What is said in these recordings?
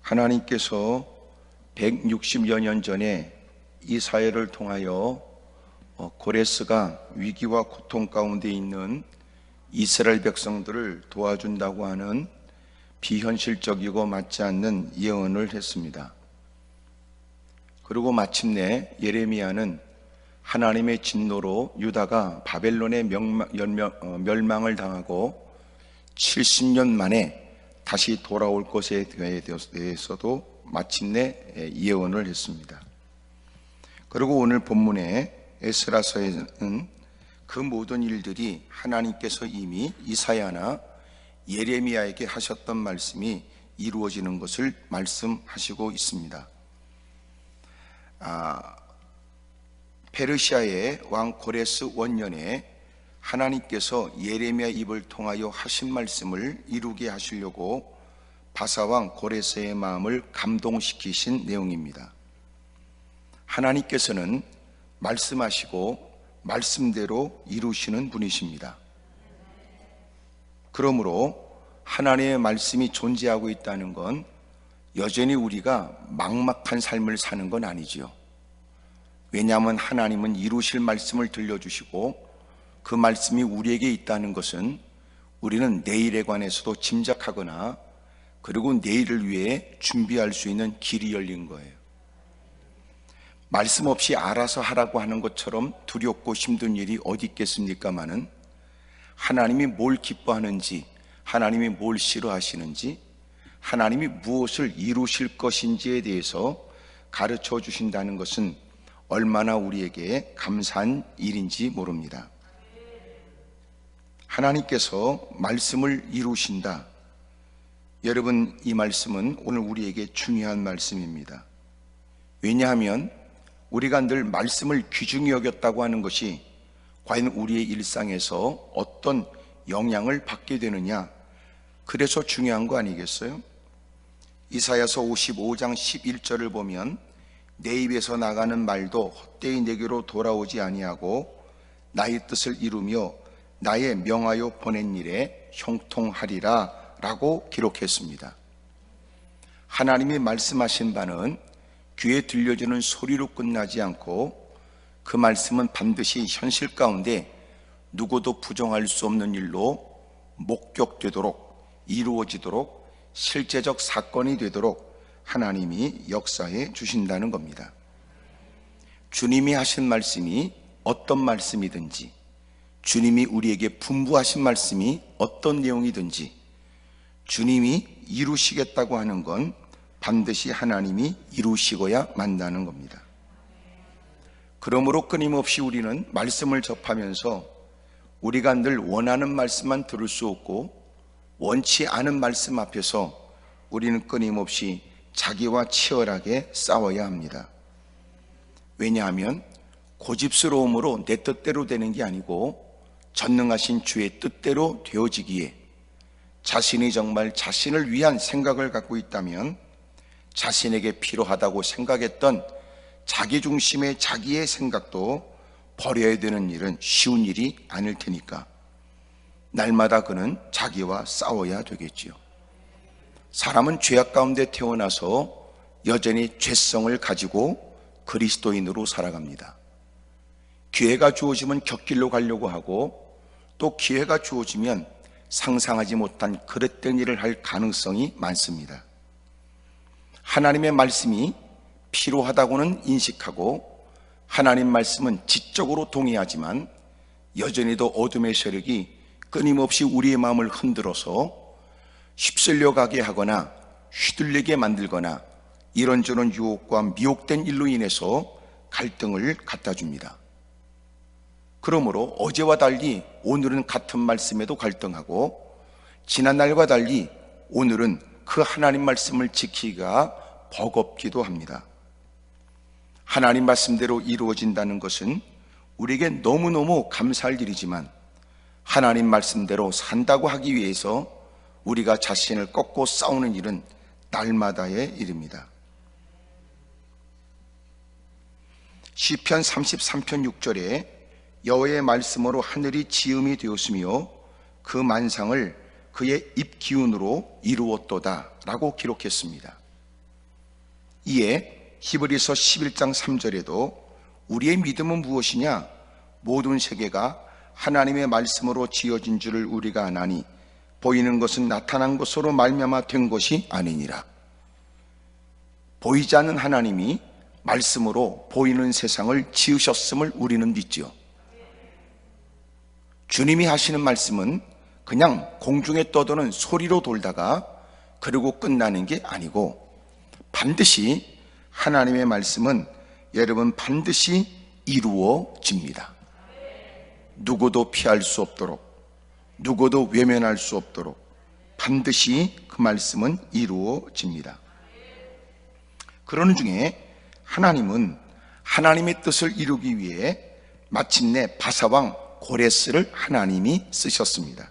하나님께서 160여 년 전에 이사야를 통하여 고레스가 위기와 고통 가운데 있는 이스라엘 백성들을 도와준다고 하는 비현실적이고 맞지 않는 예언을 했습니다. 그리고 마침내 예레미야는 하나님의 진노로 유다가 바벨론의 멸망을 당하고 70년 만에 다시 돌아올 것에 대해서도 마침내 예언을 했습니다. 그리고 오늘 본문의 에스라서에는 그 모든 일들이 하나님께서 이미 이사야나 예레미야에게 하셨던 말씀이 이루어지는 것을 말씀하시고 있습니다. 페르시아의 왕 고레스 원년에 하나님께서 예레미야 입을 통하여 하신 말씀을 이루게 하시려고 바사왕 고레스의 마음을 감동시키신 내용입니다. 하나님께서는 말씀하시고 말씀대로 이루시는 분이십니다. 그러므로 하나님의 말씀이 존재하고 있다는 건 여전히 우리가 막막한 삶을 사는 건 아니지요. 왜냐하면 하나님은 이루실 말씀을 들려주시고 그 말씀이 우리에게 있다는 것은 우리는 내일에 관해서도 짐작하거나 그리고 내일을 위해 준비할 수 있는 길이 열린 거예요. 말씀 없이 알아서 하라고 하는 것처럼 두렵고 힘든 일이 어디 있겠습니까마는 하나님이 뭘 기뻐하는지, 하나님이 뭘 싫어하시는지, 하나님이 무엇을 이루실 것인지에 대해서 가르쳐 주신다는 것은 얼마나 우리에게 감사한 일인지 모릅니다. 하나님께서 말씀을 이루신다. 여러분, 이 말씀은 오늘 우리에게 중요한 말씀입니다. 왜냐하면 우리가 늘 말씀을 귀중히 여겼다고 하는 것이 과연 우리의 일상에서 어떤 영향을 받게 되느냐, 그래서 중요한 거 아니겠어요? 이사야서 55장 11절을 보면 내 입에서 나가는 말도 헛되이 내게로 돌아오지 아니하고 나의 뜻을 이루며 나의 명하여 보낸 일에 형통하리라 라고 기록했습니다. 하나님이 말씀하신 바는 귀에 들려주는 소리로 끝나지 않고 그 말씀은 반드시 현실 가운데 누구도 부정할 수 없는 일로 목격되도록, 이루어지도록, 실제적 사건이 되도록 하나님이 역사해 주신다는 겁니다. 주님이 하신 말씀이 어떤 말씀이든지, 주님이 우리에게 분부하신 말씀이 어떤 내용이든지 주님이 이루시겠다고 하는 건 반드시 하나님이 이루시고야 만다는 겁니다. 그러므로 끊임없이 우리는 말씀을 접하면서 우리가 늘 원하는 말씀만 들을 수 없고 원치 않은 말씀 앞에서 우리는 끊임없이 자기와 치열하게 싸워야 합니다. 왜냐하면 고집스러움으로 내 뜻대로 되는 게 아니고 전능하신 주의 뜻대로 되어지기에 자신이 정말 자신을 위한 생각을 갖고 있다면 자신에게 필요하다고 생각했던 자기중심의 자기의 생각도 버려야 되는 일은 쉬운 일이 아닐 테니까 날마다 그는 자기와 싸워야 되겠지요. 사람은 죄악 가운데 태어나서 여전히 죄성을 가지고 그리스도인으로 살아갑니다. 기회가 주어지면 곁길로 가려고 하고 또 기회가 주어지면 상상하지 못한 그릇된 일을 할 가능성이 많습니다. 하나님의 말씀이 필요하다고는 인식하고 하나님 말씀은 지적으로 동의하지만 여전히도 어둠의 세력이 끊임없이 우리의 마음을 흔들어서 휩쓸려 가게 하거나 휘둘리게 만들거나 이런저런 유혹과 미혹된 일로 인해서 갈등을 갖다 줍니다. 그러므로 어제와 달리 오늘은 같은 말씀에도 갈등하고 지난날과 달리 오늘은 그 하나님 말씀을 지키기가 버겁기도 합니다. 하나님 말씀대로 이루어진다는 것은 우리에게 너무너무 감사할 일이지만 하나님 말씀대로 산다고 하기 위해서 우리가 자신을 꺾고 싸우는 일은 날마다의 일입니다. 시편 33편 6절에 여호와의 말씀으로 하늘이 지음이 되었으며 그 만상을 그의 입 기운으로 이루었도다 라고 기록했습니다. 이에 히브리서 11장 3절에도 우리의 믿음은 무엇이냐? 모든 세계가 하나님의 말씀으로 지어진 줄을 우리가 아나니 보이는 것은 나타난 것으로 말미암아 된 것이 아니니라. 보이지 않는 하나님이 말씀으로 보이는 세상을 지으셨음을 우리는 믿지요. 주님이 하시는 말씀은 그냥 공중에 떠도는 소리로 돌다가 그리고 끝나는 게 아니고 반드시 하나님의 말씀은 여러분 반드시 이루어집니다. 누구도 피할 수 없도록, 누구도 외면할 수 없도록 반드시 그 말씀은 이루어집니다. 그러는 중에 하나님은 하나님의 뜻을 이루기 위해 마침내 바사왕 고레스를 하나님이 쓰셨습니다.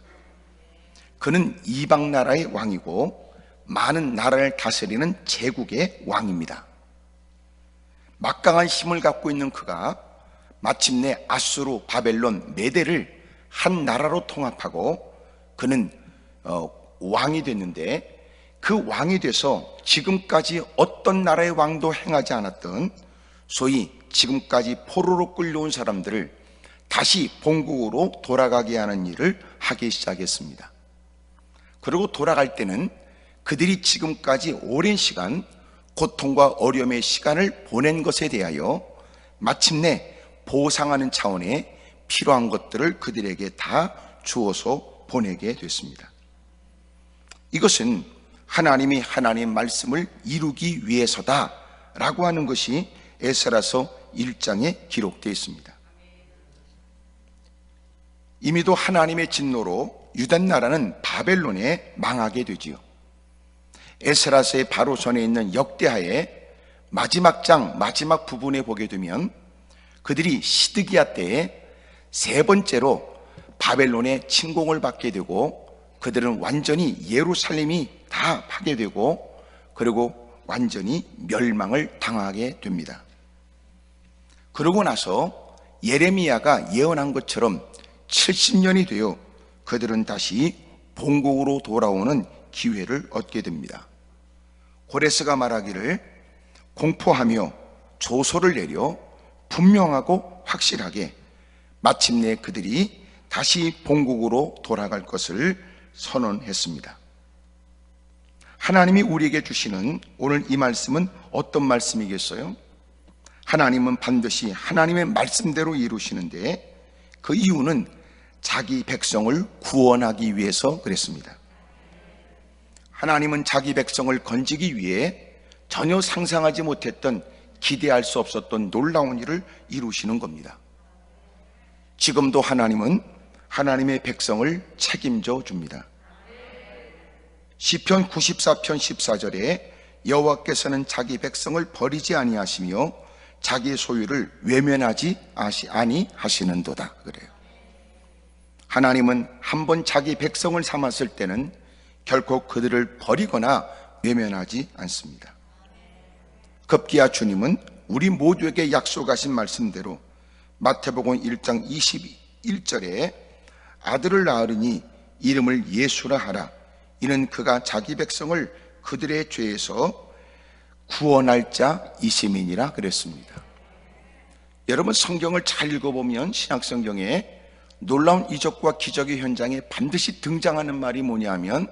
그는 이방 나라의 왕이고 많은 나라를 다스리는 제국의 왕입니다. 막강한 힘을 갖고 있는 그가 마침내 아수르, 바벨론, 메대를 한 나라로 통합하고 그는 왕이 됐는데 그 왕이 돼서 지금까지 어떤 나라의 왕도 행하지 않았던 소위 지금까지 포로로 끌려온 사람들을 다시 본국으로 돌아가게 하는 일을 하기 시작했습니다. 그리고 돌아갈 때는 그들이 지금까지 오랜 시간 고통과 어려움의 시간을 보낸 것에 대하여 마침내 보상하는 차원에 필요한 것들을 그들에게 다 주어서 보내게 됐습니다. 이것은 하나님이 하나님의 말씀을 이루기 위해서다라고 하는 것이 에스라서 1장에 기록되어 있습니다. 이미도 하나님의 진노로 유다 나라는 바벨론에 망하게 되지요. 에스라서의 바로 전에 있는 역대하의 마지막 장 마지막 부분에 보게 되면 그들이 시드기야 때에 세 번째로 바벨론의 침공을 받게 되고 그들은 완전히 예루살렘이 다 파괴되고 그리고 완전히 멸망을 당하게 됩니다. 그러고 나서 예레미야가 예언한 것처럼 70년이 되어 그들은 다시 본국으로 돌아오는 기회를 얻게 됩니다. 고레스가 말하기를 공포하며 조소를 내려 분명하고 확실하게 마침내 그들이 다시 본국으로 돌아갈 것을 선언했습니다. 하나님이 우리에게 주시는 오늘 이 말씀은 어떤 말씀이겠어요? 하나님은 반드시 하나님의 말씀대로 이루시는데 그 이유는 자기 백성을 구원하기 위해서 그랬습니다. 하나님은 자기 백성을 건지기 위해 전혀 상상하지 못했던 기대할 수 없었던 놀라운 일을 이루시는 겁니다. 지금도 하나님은 하나님의 백성을 책임져 줍니다. 시편 94편 14절에 여호와께서는 자기 백성을 버리지 아니하시며 자기 소유를 외면하지 아니하시는도다 그래요. 하나님은 한번 자기 백성을 삼았을 때는 결코 그들을 버리거나 외면하지 않습니다. 급기야 주님은 우리 모두에게 약속하신 말씀대로 마태복음 1장 21절에 아들을 낳으리니 이름을 예수라 하라. 이는 그가 자기 백성을 그들의 죄에서 구원할 자이심이니라 그랬습니다. 여러분 성경을 잘 읽어보면 신약성경에 놀라운 이적과 기적의 현장에 반드시 등장하는 말이 뭐냐면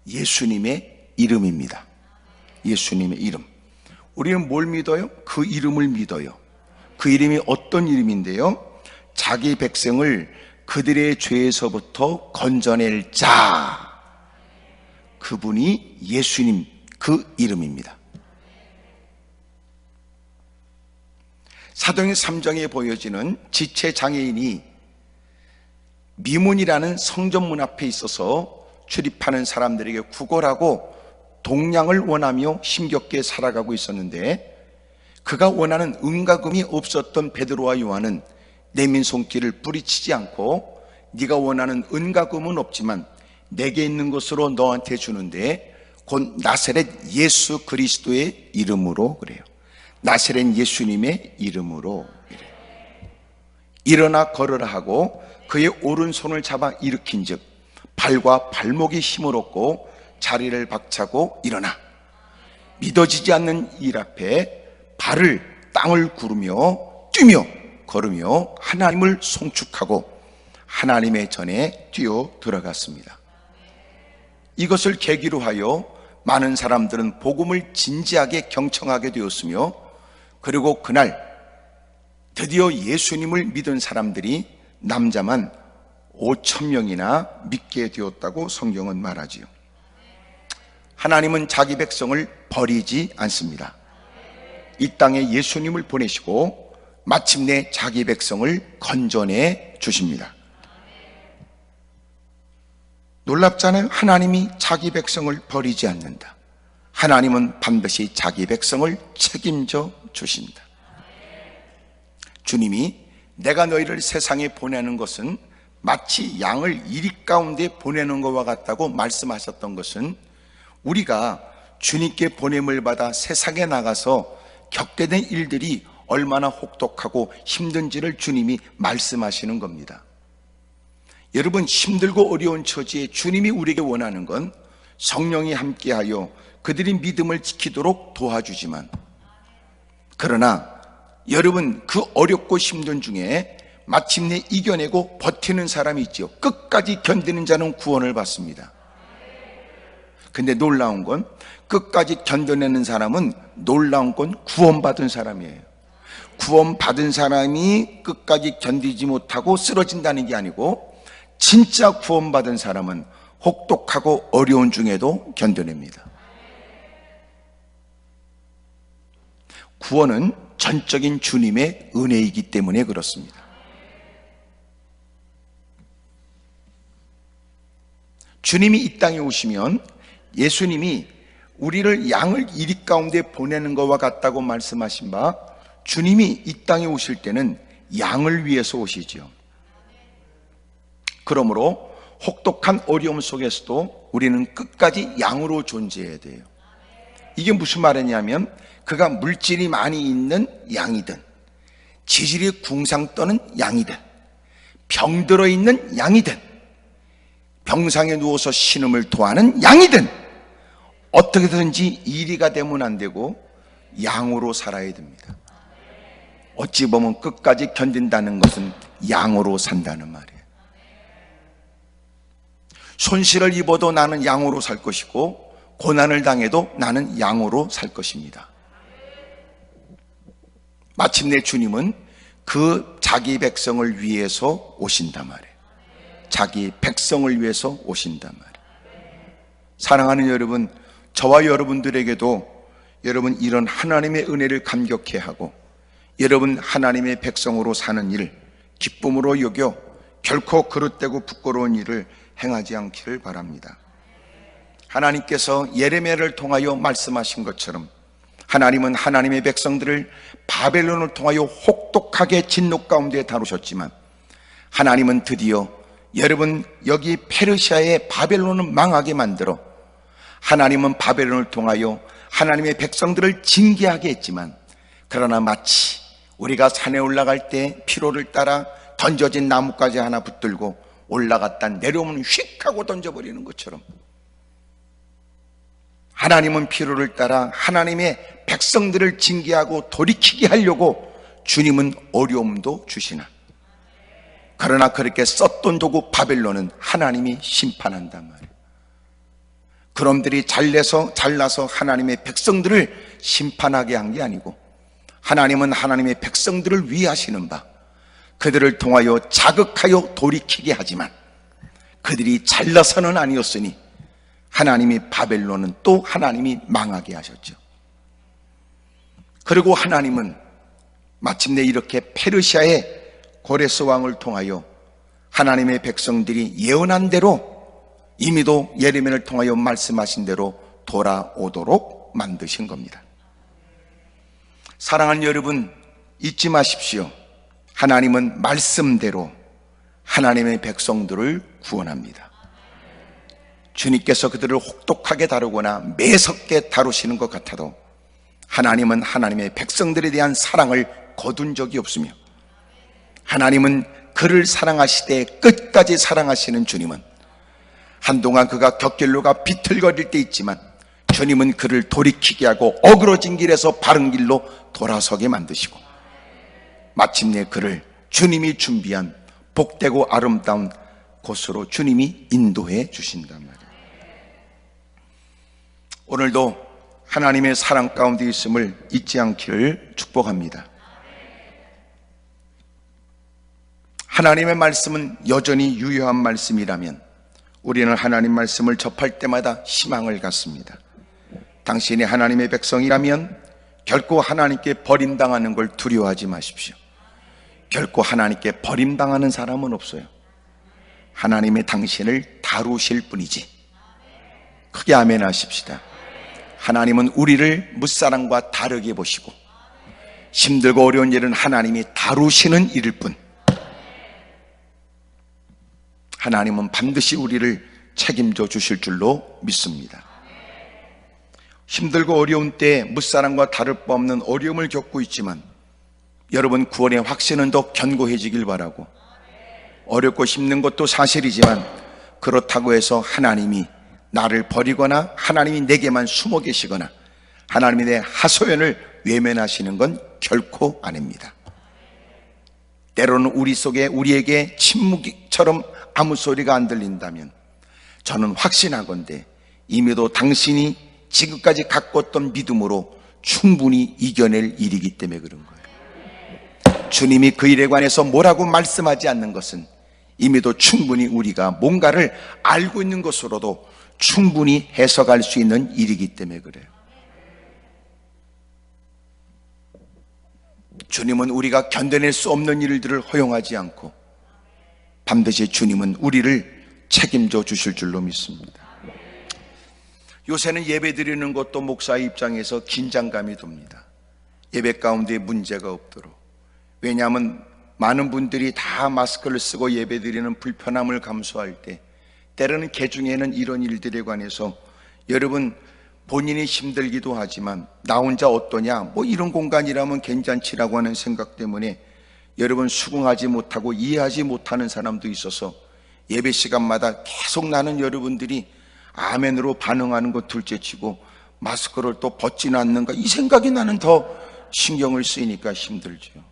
예수님의 이름입니다. 예수님의 이름. 우리는 뭘 믿어요? 그 이름을 믿어요. 그 이름이 어떤 이름인데요? 자기 백성을 그들의 죄에서부터 건져낼 자. 그분이 예수님 그 이름입니다. 사도행 3장에 보여지는 지체장애인이 미문이라는 성전문 앞에 있어서 출입하는 사람들에게 구걸하고 동량을 원하며 힘겹게 살아가고 있었는데 그가 원하는 은과금이 없었던 베드로와 요한은 내민 손길을 뿌리치지 않고 네가 원하는 은과금은 없지만 내게 있는 것으로 너한테 주는데 곧 나사렛 예수 그리스도의 이름으로 그래요. 나사렛 예수님의 이름으로 그래요. 일어나 걸으라 하고 그의 오른손을 잡아 일으킨 즉 발과 발목이 힘을 얻고 자리를 박차고 일어나. 믿어지지 않는 일 앞에 발을 땅을 구르며 뛰며 걸으며 하나님을 송축하고 하나님의 전에 뛰어 들어갔습니다. 이것을 계기로 하여 많은 사람들은 복음을 진지하게 경청하게 되었으며, 그리고 그날 드디어 예수님을 믿은 사람들이 남자만 5,000명이나 믿게 되었다고 성경은 말하지요. 하나님은 자기 백성을 버리지 않습니다. 이 땅에 예수님을 보내시고 마침내 자기 백성을 건져내 주십니다. 놀랍잖아요. 하나님이 자기 백성을 버리지 않는다. 하나님은 반드시 자기 백성을 책임져 주신다. 주님이 내가 너희를 세상에 보내는 것은 마치 양을 이리 가운데 보내는 것과 같다고 말씀하셨던 것은, 우리가 주님께 보냄을 받아 세상에 나가서 겪게 된 일들이 얼마나 혹독하고 힘든지를 주님이 말씀하시는 겁니다. 여러분, 힘들고 어려운 처지에 주님이 우리에게 원하는 건 성령이 함께하여 그들이 믿음을 지키도록 도와주지만, 그러나 여러분, 그 어렵고 힘든 중에 마침내 이겨내고 버티는 사람이 있죠. 끝까지 견디는 자는 구원을 받습니다. 근데 놀라운 건, 끝까지 견뎌내는 사람은 놀라운 건 구원받은 사람이에요. 구원받은 사람이 끝까지 견디지 못하고 쓰러진다는 게 아니고, 진짜 구원받은 사람은 혹독하고 어려운 중에도 견뎌냅니다. 구원은 전적인 주님의 은혜이기 때문에 그렇습니다. 주님이 이 땅에 오시면, 예수님이 우리를 양을 이리 가운데 보내는 것과 같다고 말씀하신 바, 주님이 이 땅에 오실 때는 양을 위해서 오시죠. 그러므로 혹독한 어려움 속에서도 우리는 끝까지 양으로 존재해야 돼요. 이게 무슨 말이냐면, 그가 물질이 많이 있는 양이든, 지질이 궁상 떠는 양이든, 병들어 있는 양이든, 병상에 누워서 신음을 토하는 양이든, 어떻게든지 이리가 되면 안 되고 양으로 살아야 됩니다. 어찌 보면 끝까지 견딘다는 것은 양으로 산다는 말이에요. 손실을 입어도 나는 양으로 살 것이고, 고난을 당해도 나는 양으로 살 것입니다. 마침내 주님은 그 자기 백성을 위해서 오신단 말이에요. 자기 백성을 위해서 오신단 말이에요. 사랑하는 여러분, 저와 여러분들에게도 여러분 이런 하나님의 은혜를 감격해 하고, 여러분 하나님의 백성으로 사는 일 기쁨으로 여겨 결코 그릇되고 부끄러운 일을 행하지 않기를 바랍니다. 하나님께서 예레미야를 통하여 말씀하신 것처럼, 하나님은 하나님의 백성들을 바벨론을 통하여 혹독하게 진노 가운데 다루셨지만, 하나님은 드디어 여러분 여기 페르시아의 바벨론을 망하게 만들어, 하나님은 바벨론을 통하여 하나님의 백성들을 징계하게 했지만, 그러나 마치 우리가 산에 올라갈 때 피로를 따라 던져진 나뭇가지 하나 붙들고 올라갔다 내려오면 휙 하고 던져버리는 것처럼, 하나님은 피로를 따라 하나님의 백성들을 징계하고 돌이키게 하려고 주님은 어려움도 주시나, 그러나 그렇게 썼던 도구 바벨론은 하나님이 심판한단 말이에요. 그놈들이 잘나서 하나님의 백성들을 심판하게 한 게 아니고, 하나님은 하나님의 백성들을 위하시는 바, 그들을 통하여 자극하여 돌이키게 하지만, 그들이 잘나서는 아니었으니 하나님이 바벨론은 또 하나님이 망하게 하셨죠. 그리고 하나님은 마침내 이렇게 페르시아의 고레스 왕을 통하여 하나님의 백성들이 예언한 대로, 이미도 예레미야를 통하여 말씀하신 대로 돌아오도록 만드신 겁니다. 사랑하는 여러분, 잊지 마십시오. 하나님은 말씀대로 하나님의 백성들을 구원합니다. 주님께서 그들을 혹독하게 다루거나 매섭게 다루시는 것 같아도, 하나님은 하나님의 백성들에 대한 사랑을 거둔 적이 없으며, 하나님은 그를 사랑하시되 끝까지 사랑하시는 주님은, 한동안 그가 곁길로가 비틀거릴 때 있지만 주님은 그를 돌이키게 하고 어그러진 길에서 바른 길로 돌아서게 만드시고 마침내 그를 주님이 준비한 복되고 아름다운 곳으로 주님이 인도해 주신단 말이에요. 오늘도 하나님의 사랑 가운데 있음을 잊지 않기를 축복합니다. 하나님의 말씀은 여전히 유효한 말씀이라면 우리는 하나님 말씀을 접할 때마다 희망을 갖습니다. 당신이 하나님의 백성이라면 결코 하나님께 버림당하는 걸 두려워하지 마십시오. 결코 하나님께 버림당하는 사람은 없어요. 하나님의 당신을 다루실 뿐이지. 크게 아멘 하십시다. 하나님은 우리를 무사람과 다르게 보시고 힘들고 어려운 일은 하나님이 다루시는 일일 뿐, 하나님은 반드시 우리를 책임져 주실 줄로 믿습니다. 힘들고 어려운 때에 무사람과 다를 바 없는 어려움을 겪고 있지만 여러분 구원의 확신은 더 견고해지길 바라고, 어렵고 힘든 것도 사실이지만 그렇다고 해서 하나님이 나를 버리거나 하나님이 내게만 숨어 계시거나 하나님이 내 하소연을 외면하시는 건 결코 아닙니다. 때로는 우리 속에 우리에게 침묵처럼 아무 소리가 안 들린다면 저는 확신하건대 이미도 당신이 지금까지 갖고 있던 믿음으로 충분히 이겨낼 일이기 때문에 그런 거예요. 주님이 그 일에 관해서 뭐라고 말씀하지 않는 것은 이미도 충분히 우리가 뭔가를 알고 있는 것으로도 충분히 해석할 수 있는 일이기 때문에 그래요. 주님은 우리가 견뎌낼 수 없는 일들을 허용하지 않고 반드시 주님은 우리를 책임져 주실 줄로 믿습니다. 요새는 예배 드리는 것도 목사의 입장에서 긴장감이 듭니다. 예배 가운데 문제가 없도록. 왜냐하면 많은 분들이 다 마스크를 쓰고 예배 드리는 불편함을 감수할 때 때로는 개중에는 이런 일들에 관해서 여러분 본인이 힘들기도 하지만 나 혼자 어떠냐, 뭐 이런 공간이라면 괜찮지라고 하는 생각 때문에 여러분 수긍하지 못하고 이해하지 못하는 사람도 있어서 예배 시간마다 계속 나는 여러분들이 아멘으로 반응하는 것 둘째치고 마스크를 또 벗지는 않는가 이 생각이 나는 더 신경을 쓰이니까 힘들죠.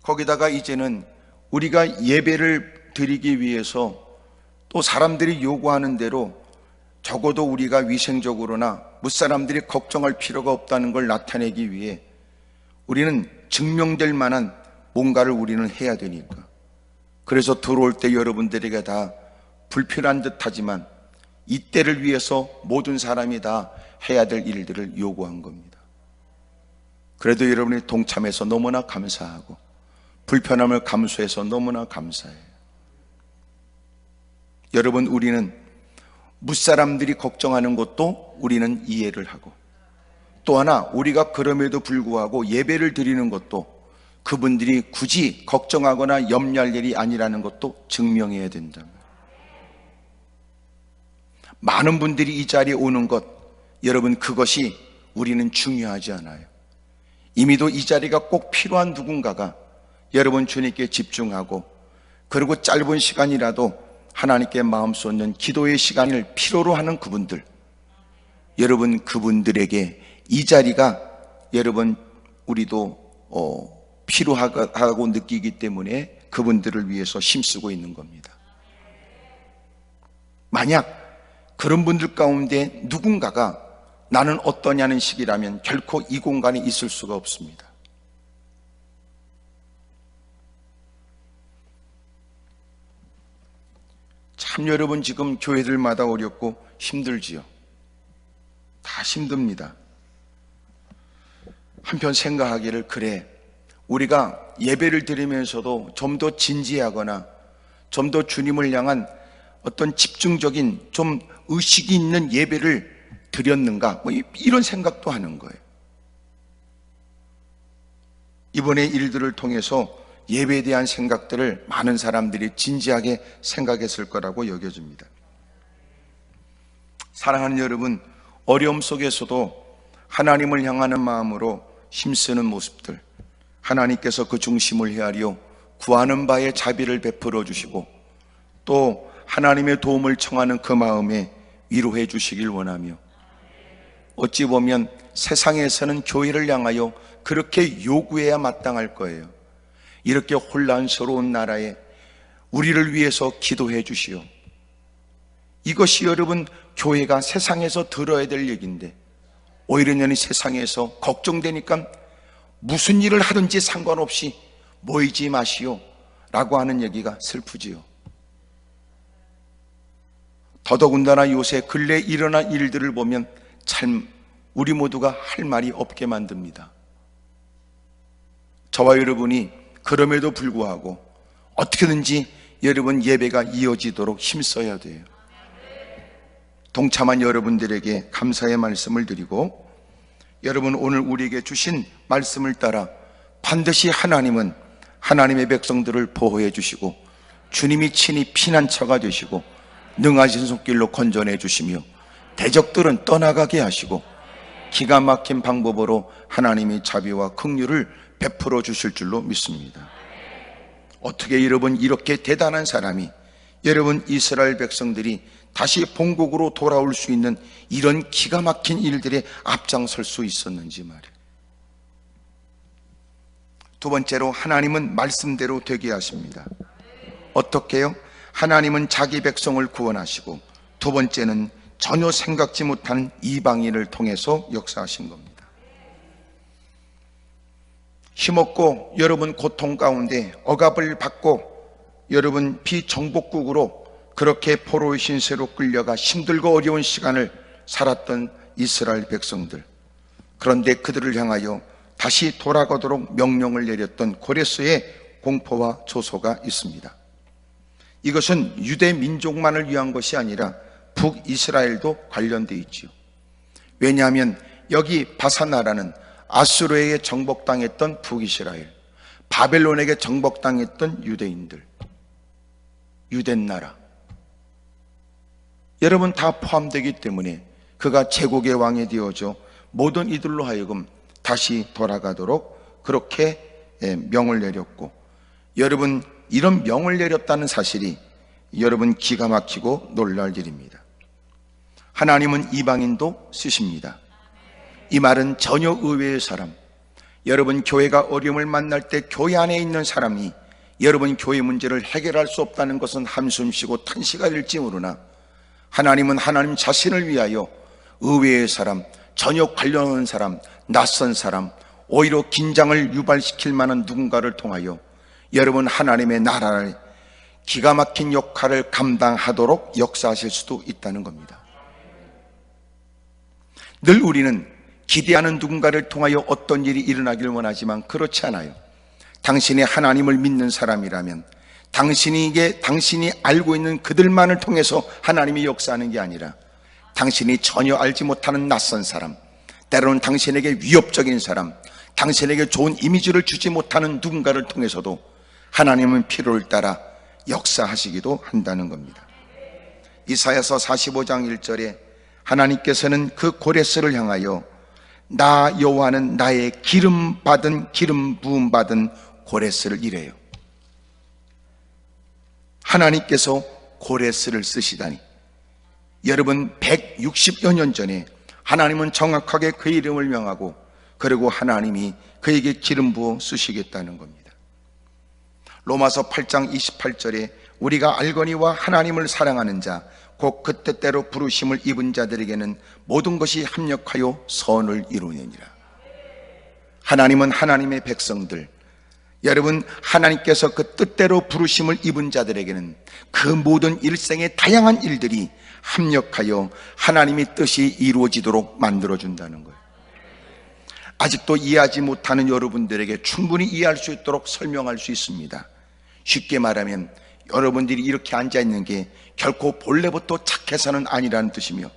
거기다가 이제는 우리가 예배를 드리기 위해서 또 사람들이 요구하는 대로 적어도 우리가 위생적으로나 무사람들이 걱정할 필요가 없다는 걸 나타내기 위해 우리는 증명될 만한 뭔가를 우리는 해야 되니까, 그래서 들어올 때 여러분들에게 다 불편한 듯 하지만 이때를 위해서 모든 사람이 다 해야 될 일들을 요구한 겁니다. 그래도 여러분이 동참해서 너무나 감사하고 불편함을 감수해서 너무나 감사해요. 여러분, 우리는 무사람들이 걱정하는 것도 우리는 이해를 하고, 또 하나 우리가 그럼에도 불구하고 예배를 드리는 것도 그분들이 굳이 걱정하거나 염려할 일이 아니라는 것도 증명해야 된다. 많은 분들이 이 자리에 오는 것, 여러분 그것이 우리는 중요하지 않아요. 이미도 이 자리가 꼭 필요한 누군가가 여러분 주님께 집중하고, 그리고 짧은 시간이라도 하나님께 마음 쏟는 기도의 시간을 필요로 하는 그분들, 여러분 그분들에게 이 자리가 여러분 우리도 필요하고 느끼기 때문에 그분들을 위해서 힘쓰고 있는 겁니다. 만약 그런 분들 가운데 누군가가 나는 어떠냐는 식이라면 결코 이 공간에 있을 수가 없습니다. 참 여러분 지금 교회들마다 어렵고 힘들지요. 다 힘듭니다. 한편 생각하기를, 그래 우리가 예배를 드리면서도 좀 더 진지하거나 좀 더 주님을 향한 어떤 집중적인 좀 의식이 있는 예배를 드렸는가, 뭐 이런 생각도 하는 거예요. 이번의 일들을 통해서 예배에 대한 생각들을 많은 사람들이 진지하게 생각했을 거라고 여겨집니다. 사랑하는 여러분, 어려움 속에서도 하나님을 향하는 마음으로 힘쓰는 모습들, 하나님께서 그 중심을 헤아려 구하는 바에 자비를 베풀어 주시고 또 하나님의 도움을 청하는 그 마음에 위로해 주시길 원하며, 어찌 보면 세상에서는 교회를 향하여 그렇게 요구해야 마땅할 거예요. 이렇게 혼란스러운 나라에 우리를 위해서 기도해 주시오. 이것이 여러분 교회가 세상에서 들어야 될 얘기인데, 오히려 이 세상에서 걱정되니까 무슨 일을 하든지 상관없이 모이지 마시오 라고 하는 얘기가 슬프지요. 더더군다나 요새 근래 일어난 일들을 보면 참 우리 모두가 할 말이 없게 만듭니다. 저와 여러분이 그럼에도 불구하고 어떻게든지 여러분 예배가 이어지도록 힘써야 돼요. 동참한 여러분들에게 감사의 말씀을 드리고, 여러분 오늘 우리에게 주신 말씀을 따라 반드시 하나님은 하나님의 백성들을 보호해 주시고 주님이 친히 피난처가 되시고 능하신 손길로 건져내 주시며 대적들은 떠나가게 하시고 기가 막힌 방법으로 하나님의 자비와 긍휼을 베풀어 주실 줄로 믿습니다. 어떻게 여러분 이렇게 대단한 사람이 여러분 이스라엘 백성들이 다시 본국으로 돌아올 수 있는 이런 기가 막힌 일들에 앞장설 수 있었는지 말이에요. 두 번째로 하나님은 말씀대로 되게 하십니다. 어떻게요? 하나님은 자기 백성을 구원하시고, 두 번째는 전혀 생각지 못한 이방인을 통해서 역사하신 겁니다. 힘없고 여러분 고통 가운데 억압을 받고 여러분 비정복국으로 그렇게 포로의 신세로 끌려가 힘들고 어려운 시간을 살았던 이스라엘 백성들, 그런데 그들을 향하여 다시 돌아가도록 명령을 내렸던 고레스의 공포와 조소가 있습니다. 이것은 유대 민족만을 위한 것이 아니라 북이스라엘도 관련되어 있지요. 왜냐하면 여기 바사나라는 아수르에게 정복당했던 북이스라엘, 바벨론에게 정복당했던 유대인들, 유대나라, 여러분 다 포함되기 때문에 그가 제국의 왕이 되어져 모든 이들로 하여금 다시 돌아가도록 그렇게 명을 내렸고, 여러분 이런 명을 내렸다는 사실이 여러분 기가 막히고 놀랄 일입니다. 하나님은 이방인도 쓰십니다. 이 말은 전혀 의외의 사람, 여러분 교회가 어려움을 만날 때 교회 안에 있는 사람이 여러분 교회 문제를 해결할 수 없다는 것은 한숨 쉬고 탄식가 될지 모르나, 하나님은 하나님 자신을 위하여 의외의 사람, 전혀 관련 없는 사람, 낯선 사람, 오히려 긴장을 유발시킬 만한 누군가를 통하여 여러분 하나님의 나라를 기가 막힌 역할을 감당하도록 역사하실 수도 있다는 겁니다. 늘 우리는 기대하는 누군가를 통하여 어떤 일이 일어나길 원하지만 그렇지 않아요. 당신이 하나님을 믿는 사람이라면 당신이 알고 있는 그들만을 통해서 하나님이 역사하는 게 아니라 당신이 전혀 알지 못하는 낯선 사람, 때로는 당신에게 위협적인 사람, 당신에게 좋은 이미지를 주지 못하는 누군가를 통해서도 하나님은 필요를 따라 역사하시기도 한다는 겁니다. 이사야서 45장 1절에 하나님께서는 그 고레스를 향하여 나 여호와는 나의 기름 부음 받은 고레스를 이래요. 하나님께서 고레스를 쓰시다니, 여러분 160여 년 전에 하나님은 정확하게 그 이름을 명하고 그리고 하나님이 그에게 기름 부어 쓰시겠다는 겁니다. 로마서 8장 28절에 우리가 알거니와 하나님을 사랑하는 자 곧 그 뜻대로 부르심을 입은 자들에게는 모든 것이 합력하여 선을 이루느니라. 하나님은 하나님의 백성들, 여러분 하나님께서 그 뜻대로 부르심을 입은 자들에게는 그 모든 일생의 다양한 일들이 합력하여 하나님의 뜻이 이루어지도록 만들어준다는 거예요. 아직도 이해하지 못하는 여러분들에게 충분히 이해할 수 있도록 설명할 수 있습니다. 쉽게 말하면 여러분들이 이렇게 앉아있는 게 결코 본래부터 착해서는 아니라는 뜻이며,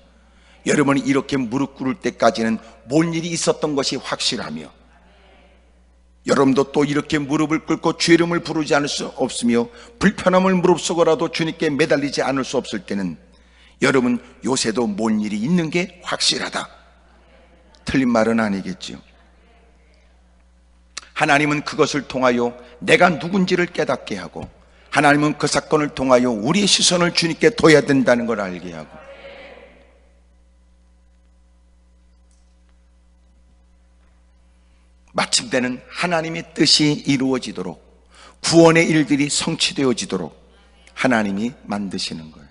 여러분이 이렇게 무릎 꿇을 때까지는 뭔 일이 있었던 것이 확실하며, 여러분도 또 이렇게 무릎을 꿇고 주의 이름을 부르지 않을 수 없으며 불편함을 무릅쓰고라도 주님께 매달리지 않을 수 없을 때는 여러분 요새도 뭔 일이 있는 게 확실하다, 틀린 말은 아니겠지요. 하나님은 그것을 통하여 내가 누군지를 깨닫게 하고 하나님은 그 사건을 통하여 우리의 시선을 주님께 둬야 된다는 걸 알게 하고, 마침내는 하나님의 뜻이 이루어지도록, 구원의 일들이 성취되어지도록 하나님이 만드시는 거예요.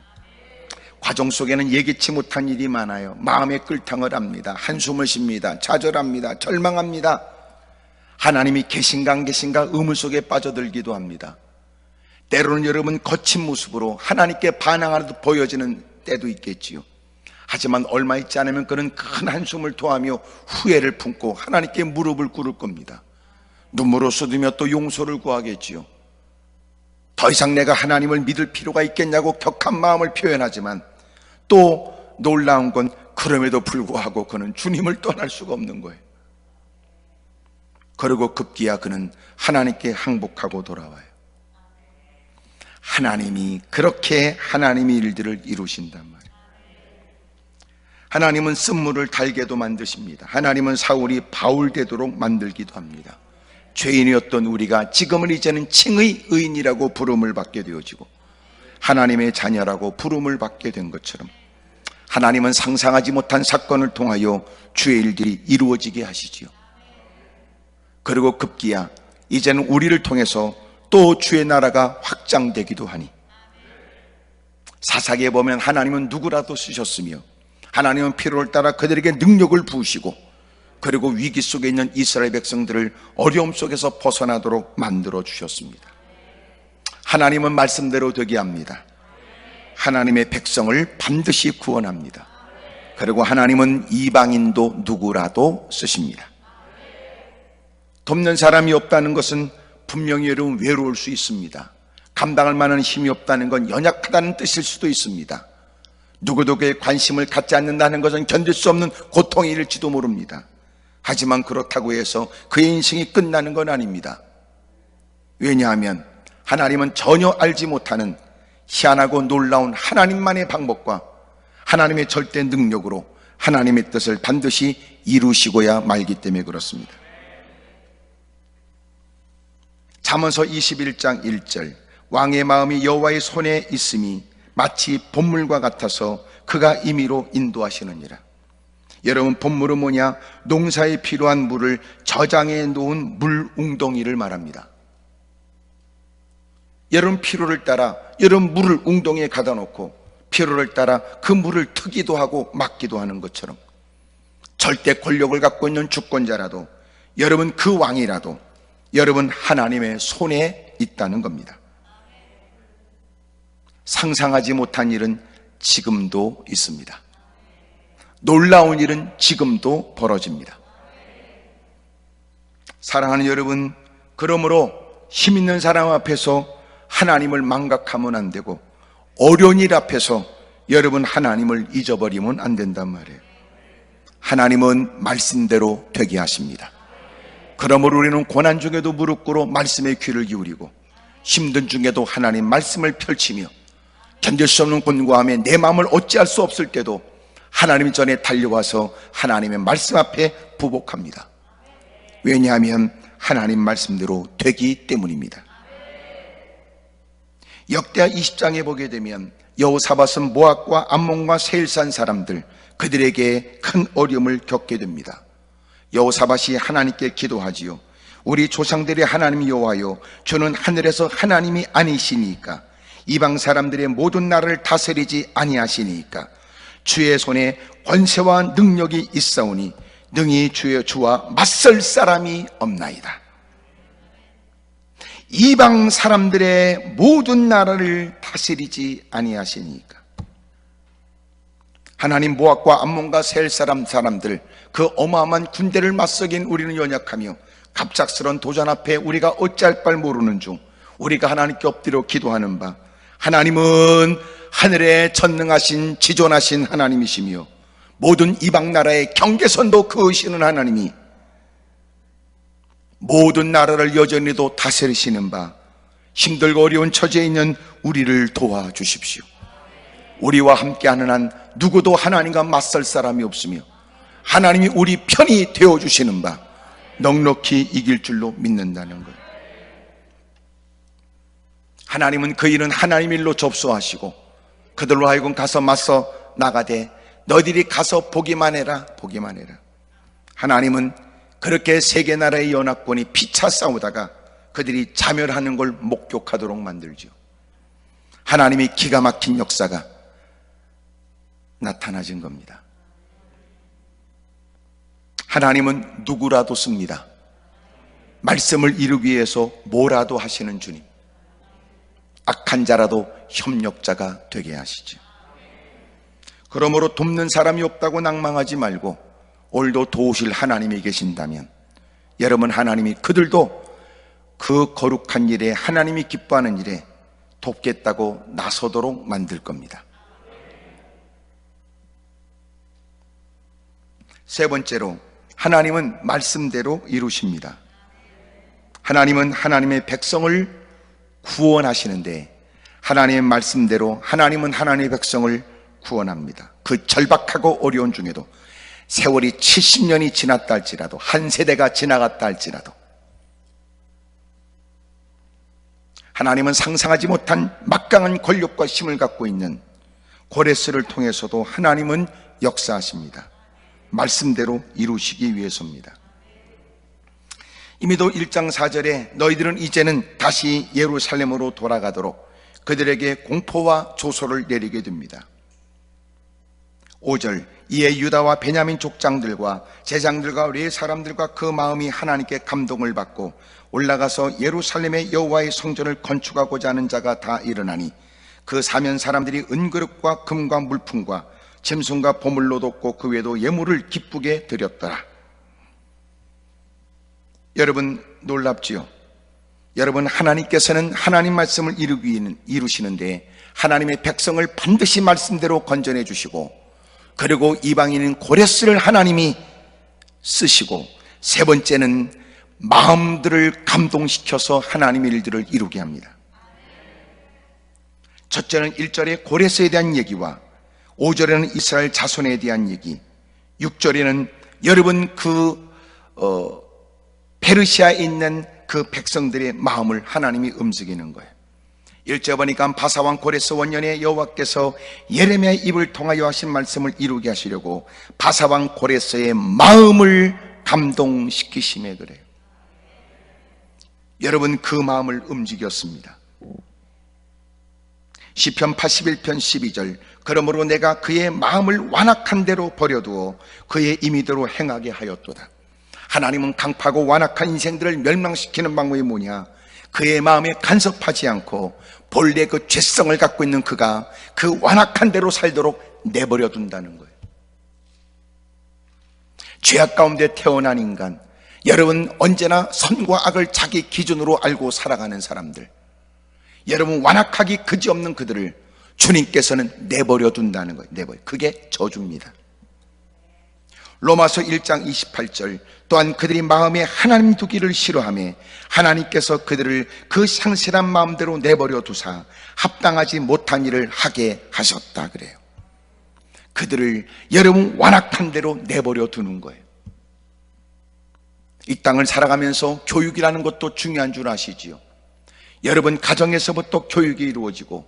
과정 속에는 예기치 못한 일이 많아요. 마음의 끓탕을 합니다. 한숨을 쉽니다. 좌절합니다. 절망합니다. 하나님이 계신가 안 계신가 의문 속에 빠져들기도 합니다. 때로는 여러분 거친 모습으로 하나님께 반항하듯 보여지는 때도 있겠지요. 하지만 얼마 있지 않으면 그는 큰 한숨을 토하며 후회를 품고 하나님께 무릎을 꿇을 겁니다. 눈물을 쏟으며 또 용서를 구하겠지요. 더 이상 내가 하나님을 믿을 필요가 있겠냐고 격한 마음을 표현하지만, 또 놀라운 건 그럼에도 불구하고 그는 주님을 떠날 수가 없는 거예요. 그리고 급기야 그는 하나님께 항복하고 돌아와요. 하나님이 그렇게 하나님의 일들을 이루신단 말이에요. 하나님은 쓴물을 달게도 만드십니다. 하나님은 사울이 바울 되도록 만들기도 합니다. 죄인이었던 우리가 지금은 이제는 칭의 의인이라고 부름을 받게 되어지고 하나님의 자녀라고 부름을 받게 된 것처럼, 하나님은 상상하지 못한 사건을 통하여 주의 일들이 이루어지게 하시지요. 그리고 급기야 이제는 우리를 통해서 또 주의 나라가 확장되기도 하니, 사사기에 보면 하나님은 누구라도 쓰셨으며 하나님은 필요를 따라 그들에게 능력을 부으시고, 그리고 위기 속에 있는 이스라엘 백성들을 어려움 속에서 벗어나도록 만들어 주셨습니다. 하나님은 말씀대로 되게 합니다. 하나님의 백성을 반드시 구원합니다. 그리고 하나님은 이방인도 누구라도 쓰십니다. 돕는 사람이 없다는 것은 분명히 여러분 외로울 수 있습니다. 감당할 만한 힘이 없다는 건 연약하다는 뜻일 수도 있습니다. 누구도 그에 관심을 갖지 않는다는 것은 견딜 수 없는 고통의 일일지도 모릅니다. 하지만 그렇다고 해서 그의 인생이 끝나는 건 아닙니다. 왜냐하면 하나님은 전혀 알지 못하는 희한하고 놀라운 하나님만의 방법과 하나님의 절대 능력으로 하나님의 뜻을 반드시 이루시고야 말기 때문에 그렇습니다. 잠언서 21장 1절, 왕의 마음이 여호와의 손에 있음이 마치 봇물과 같아서 그가 임의로 인도하시느니라. 여러분, 봇물은 뭐냐? 농사에 필요한 물을 저장해 놓은 물 웅덩이를 말합니다. 여러분 필요를 따라 여러분 물을 웅덩이에 가다 놓고 필요를 따라 그 물을 트기도 하고 막기도 하는 것처럼, 절대 권력을 갖고 있는 주권자라도, 여러분 그 왕이라도 여러분 하나님의 손에 있다는 겁니다. 상상하지 못한 일은 지금도 있습니다. 놀라운 일은 지금도 벌어집니다. 사랑하는 여러분, 그러므로 힘 있는 사람 앞에서 하나님을 망각하면 안 되고, 어려운 일 앞에서 여러분 하나님을 잊어버리면 안 된단 말이에요. 하나님은 말씀대로 되게 하십니다. 그러므로 우리는 고난 중에도 무릎 꿇어 말씀에 귀를 기울이고, 힘든 중에도 하나님 말씀을 펼치며, 견딜 수 없는 곤고함에 내 마음을 어찌할 수 없을 때도 하나님 전에 달려와서 하나님의 말씀 앞에 부복합니다. 왜냐하면 하나님 말씀대로 되기 때문입니다. 역대하 20장에 보게 되면 여호사밧은 모압과 암몬과 세일산 사람들, 그들에게 큰 어려움을 겪게 됩니다. 여호사밧이 하나님께 기도하지요. 우리 조상들의 하나님 여호와여, 저는 하늘에서 하나님이 아니시니까 이방 사람들의 모든 나라를 다스리지 아니하시니까 주의 손에 권세와 능력이 있사오니 능히 주와 맞설 사람이 없나이다. 이방 사람들의 모든 나라를 다스리지 아니하시니까. 하나님 모압과 암몬과 세일 사람들, 그 어마어마한 군대를 맞서긴 우리는 연약하며 갑작스런 도전 앞에 우리가 어찌할 바를 모르는 중 우리가 하나님께 엎드려 기도하는 바, 하나님은 하늘에 전능하신 지존하신 하나님이시며 모든 이방 나라의 경계선도 그으시는 하나님이 모든 나라를 여전히도 다스리시는 바, 힘들고 어려운 처지에 있는 우리를 도와주십시오. 우리와 함께하는 한 누구도 하나님과 맞설 사람이 없으며 하나님이 우리 편이 되어주시는 바, 넉넉히 이길 줄로 믿는다는 것. 하나님은 그 일은 하나님 일로 접수하시고 그들로 하여금 가서 맞서 나가되 너희들이 가서 보기만 해라, 보기만 해라. 하나님은 그렇게 세계 나라의 연합군이 피차 싸우다가 그들이 자멸하는 걸 목격하도록 만들죠. 하나님이 기가 막힌 역사가 나타나진 겁니다. 하나님은 누구라도 씁니다. 말씀을 이루기 위해서 뭐라도 하시는 주님. 악한 자라도 협력자가 되게 하시죠. 그러므로 돕는 사람이 없다고 낭망하지 말고 오늘도 도우실 하나님이 계신다면 여러분, 하나님이 그들도 그 거룩한 일에, 하나님이 기뻐하는 일에 돕겠다고 나서도록 만들 겁니다. 세 번째로, 하나님은 말씀대로 이루십니다. 하나님은 하나님의 백성을 구원하시는데 하나님의 말씀대로 하나님은 하나님의 백성을 구원합니다. 그 절박하고 어려운 중에도 세월이 70년이 지났다 할지라도, 한 세대가 지나갔다 할지라도 하나님은 상상하지 못한 막강한 권력과 힘을 갖고 있는 고레스를 통해서도 하나님은 역사하십니다. 말씀대로 이루시기 위해서입니다. 이미도 1장 4절에 너희들은 이제는 다시 예루살렘으로 돌아가도록 그들에게 공포와 조소를 내리게 됩니다. 5절, 이에 유다와 베냐민 족장들과 제장들과 레위 사람들과 그 마음이 하나님께 감동을 받고 올라가서 예루살렘의 여호와의 성전을 건축하고자 하는 자가 다 일어나니 그 사면 사람들이 은그릇과 금과 물품과 짐승과 보물로 돋고 그 외에도 예물을 기쁘게 드렸더라. 여러분, 놀랍지요? 여러분, 하나님께서는 하나님 말씀을 이루시는데 하나님의 백성을 반드시 말씀대로 건전해 주시고, 그리고 이방인인 고레스를 하나님이 쓰시고, 세 번째는 마음들을 감동시켜서 하나님의 일들을 이루게 합니다. 첫째는 1절에 고레스에 대한 얘기와 5절에는 이스라엘 자손에 대한 얘기, 6절에는 여러분 페르시아에 있는 그 백성들의 마음을 하나님이 움직이는 거예요. 1절 보니까 바사왕 고레스 원년에 여호와께서 예레미야의 입을 통하여 하신 말씀을 이루게 하시려고 바사왕 고레스의 마음을 감동시키심에 그래요. 여러분, 그 마음을 움직였습니다. 시편 81편 12절, 그러므로 내가 그의 마음을 완악한 대로 버려두어 그의 임의대로 행하게 하였도다. 하나님은 강파고 완악한 인생들을 멸망시키는 방법이 뭐냐? 그의 마음에 간섭하지 않고 본래 그 죄성을 갖고 있는 그가 그 완악한 대로 살도록 내버려 둔다는 거예요. 죄악 가운데 태어난 인간, 여러분 언제나 선과 악을 자기 기준으로 알고 살아가는 사람들, 여러분 완악하기 그지없는 그들을 주님께서는 내버려 둔다는 거예요. 그게 저주입니다. 로마서 1장 28절, 또한 그들이 마음에 하나님 두기를 싫어하며 하나님께서 그들을 그 상실한 마음대로 내버려 두사 합당하지 못한 일을 하게 하셨다 그래요. 그들을 여러분 완악한 대로 내버려 두는 거예요. 이 땅을 살아가면서 교육이라는 것도 중요한 줄 아시지요? 여러분 가정에서부터 교육이 이루어지고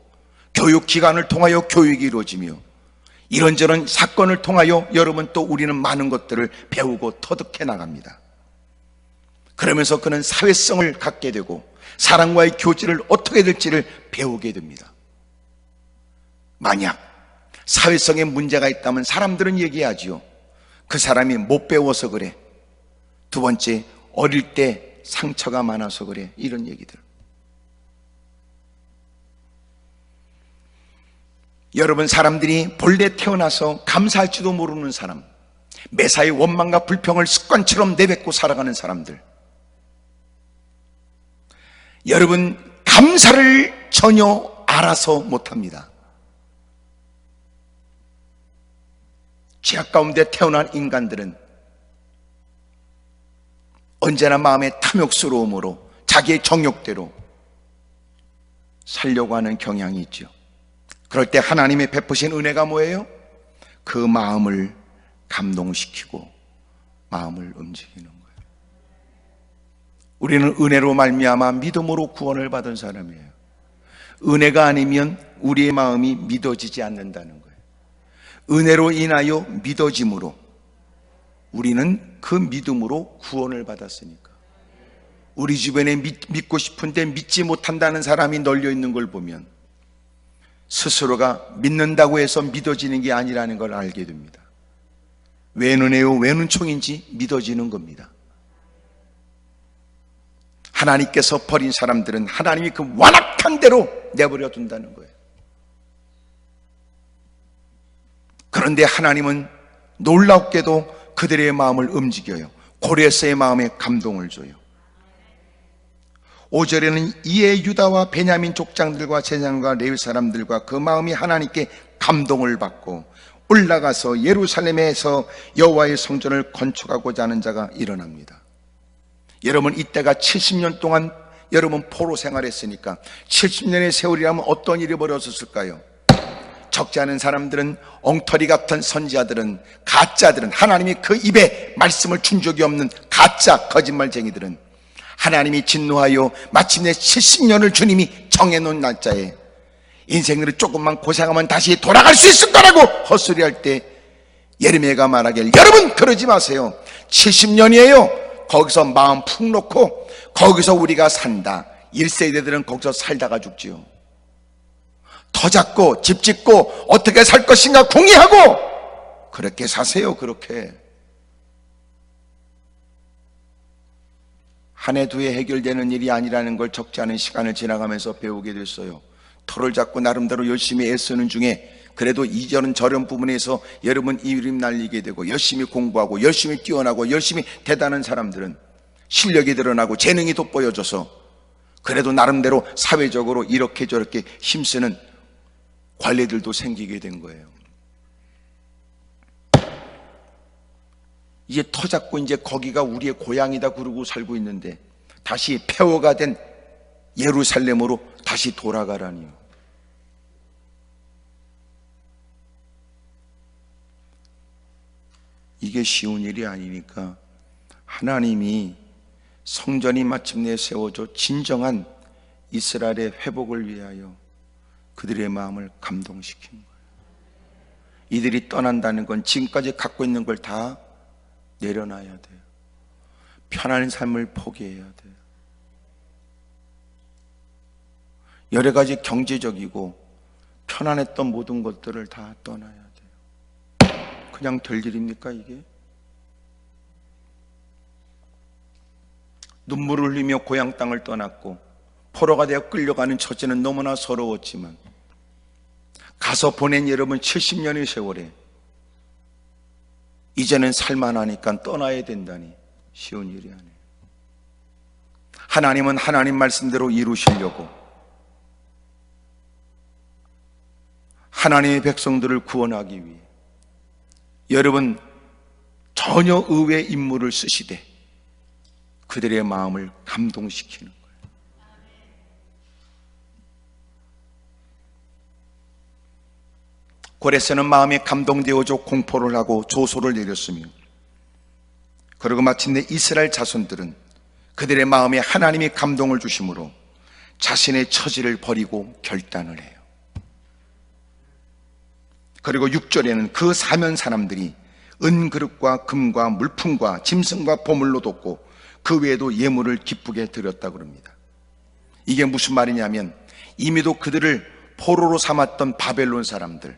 교육기관을 통하여 교육이 이루어지며 이런저런 사건을 통하여 여러분 또 우리는 많은 것들을 배우고 터득해 나갑니다. 그러면서 그는 사회성을 갖게 되고 사람과의 교제를 어떻게 될지를 배우게 됩니다. 만약 사회성에 문제가 있다면 사람들은 얘기하지요. 그 사람이 못 배워서 그래. 두 번째, 어릴 때 상처가 많아서 그래. 이런 얘기들. 여러분, 사람들이 본래 태어나서 감사할지도 모르는 사람, 매사에 원망과 불평을 습관처럼 내뱉고 살아가는 사람들, 여러분 감사를 전혀 알아서 못합니다. 죄악 가운데 태어난 인간들은 언제나 마음의 탐욕스러움으로 자기의 정욕대로 살려고 하는 경향이 있죠. 그럴 때 하나님의 베푸신 은혜가 뭐예요? 그 마음을 감동시키고 마음을 움직이는 거예요. 우리는 은혜로 말미암아 믿음으로 구원을 받은 사람이에요. 은혜가 아니면 우리의 마음이 믿어지지 않는다는 거예요. 은혜로 인하여 믿어짐으로 우리는 그 믿음으로 구원을 받았으니까. 우리 주변에 믿고 싶은데 믿지 못한다는 사람이 널려 있는 걸 보면 스스로가 믿는다고 해서 믿어지는 게 아니라는 걸 알게 됩니다. 왜 은혜요? 왜 은총인지 믿어지는 겁니다. 하나님께서 버린 사람들은 하나님이 그 완악한 대로 내버려 둔다는 거예요. 그런데 하나님은 놀랍게도 그들의 마음을 움직여요. 고레스의 마음에 감동을 줘요. 5절에는 이에 유다와 베냐민 족장들과 제사장과 레위 사람들과 그 마음이 하나님께 감동을 받고 올라가서 예루살렘에서 여호와의 성전을 건축하고자 하는 자가 일어납니다. 여러분, 이때가 70년 동안 여러분 포로 생활했으니까 70년의 세월이라면 어떤 일이 벌어졌을까요? 적지 않은 사람들은, 엉터리 같은 선지자들은, 가짜들은, 하나님이 그 입에 말씀을 준 적이 없는 가짜 거짓말쟁이들은 하나님이 진노하여 마침내 70년을 주님이 정해놓은 날짜에 인생으로 조금만 고생하면 다시 돌아갈 수 있을 거라고 헛소리할 때 예레미야가 말하길, 여러분 그러지 마세요. 70년이에요. 거기서 마음 푹 놓고 거기서 우리가 산다. 1세대들은 거기서 살다가 죽지요. 터 잡고 집 짓고 어떻게 살 것인가 궁리하고 그렇게 사세요. 그렇게 한 해 두 해 해결되는 일이 아니라는 걸 적지 않은 시간을 지나가면서 배우게 됐어요. 터를 잡고 나름대로 열심히 애쓰는 중에 그래도 이저런 부분에서 여러분 이름 날리게 되고 열심히 공부하고 열심히 뛰어나고 열심히 대단한 사람들은 실력이 드러나고 재능이 돋보여져서 그래도 나름대로 사회적으로 이렇게 저렇게 힘쓰는 관리들도 생기게 된 거예요. 이제 터 잡고 이제 거기가 우리의 고향이다 그러고 살고 있는데 다시 폐허가 된 예루살렘으로 다시 돌아가라니요. 이게 쉬운 일이 아니니까 하나님이 성전이 마침내 세워져 진정한 이스라엘의 회복을 위하여 그들의 마음을 감동시킨 거예요. 이들이 떠난다는 건 지금까지 갖고 있는 걸 다 내려놔야 돼요. 편안한 삶을 포기해야 돼요. 여러 가지 경제적이고 편안했던 모든 것들을 다 떠나야 돼요. 그냥 될 일입니까 이게? 눈물을 흘리며 고향 땅을 떠났고 포로가 되어 끌려가는 처지는 너무나 서러웠지만 가서 보낸 여러분 70년의 세월에 이제는 살만하니까 떠나야 된다니 쉬운 일이 아니에요. 하나님은 하나님 말씀대로 이루시려고 하나님의 백성들을 구원하기 위해 여러분 전혀 의외의 인물을 쓰시되 그들의 마음을 감동시키는 거예요. 고레스는 마음에 감동되어져 공포를 하고 조소를 내렸으며 그리고 마침내 이스라엘 자손들은 그들의 마음에 하나님이 감동을 주심으로 자신의 처지를 버리고 결단을 해요. 그리고 6절에는 그 사면 사람들이 은그릇과 금과 물품과 짐승과 보물로 돕고 그 외에도 예물을 기쁘게 드렸다고 합니다. 이게 무슨 말이냐면 이미도 그들을 포로로 삼았던 바벨론 사람들,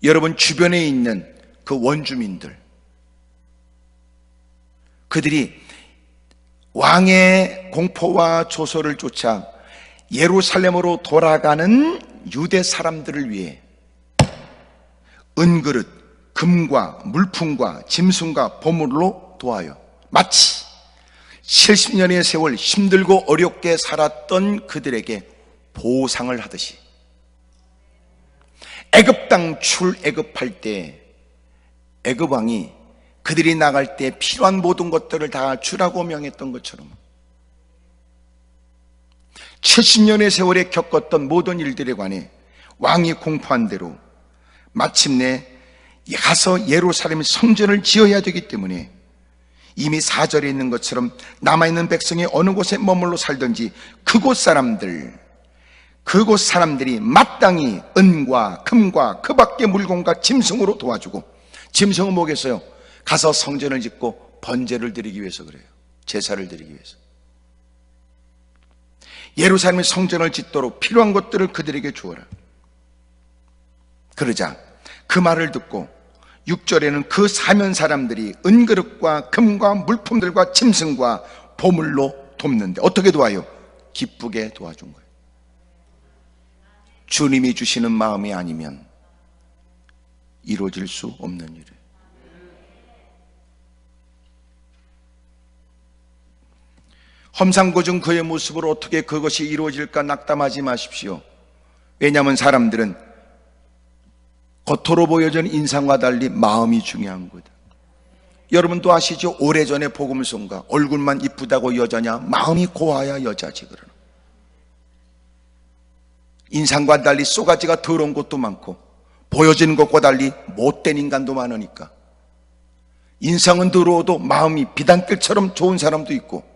여러분 주변에 있는 그 원주민들, 그들이 왕의 공포와 조소를 쫓아 예루살렘으로 돌아가는 유대 사람들을 위해 은그릇, 금과 물품과 짐승과 보물로 도와요. 마치 70년의 세월 힘들고 어렵게 살았던 그들에게 보상을 하듯이 애굽 땅 출애굽할 때 애굽 왕이 그들이 나갈 때 필요한 모든 것들을 다 주라고 명했던 것처럼 70년의 세월에 겪었던 모든 일들에 관해 왕이 공포한 대로 마침내 가서 예루살렘 성전을 지어야 되기 때문에 이미 4절에 있는 것처럼 남아있는 백성이 어느 곳에 머물러 살든지 그곳 사람들이 마땅히 은과 금과 그 밖의 물건과 짐승으로 도와주고, 짐승은 뭐겠어요? 가서 성전을 짓고 번제를 드리기 위해서 그래요. 제사를 드리기 위해서. 예루살렘의 성전을 짓도록 필요한 것들을 그들에게 주어라. 그러자 그 말을 듣고 6절에는 그 사면 사람들이 은그릇과 금과 물품들과 짐승과 보물로 돕는데 어떻게 도와요? 기쁘게 도와준 거예요. 주님이 주시는 마음이 아니면 이루어질 수 없는 일이에요. 험상궂은 그의 모습으로 어떻게 그것이 이루어질까 낙담하지 마십시오. 왜냐하면 사람들은 겉으로 보여지는 인상과 달리 마음이 중요한 거다. 여러분도 아시죠? 오래전에 복음성가 얼굴만 이쁘다고 여자냐, 마음이 고와야 여자지 그러는. 인상과 달리 쏘가지가 더러운 것도 많고 보여지는 것과 달리 못된 인간도 많으니까 인상은 더러워도 마음이 비단결처럼 좋은 사람도 있고,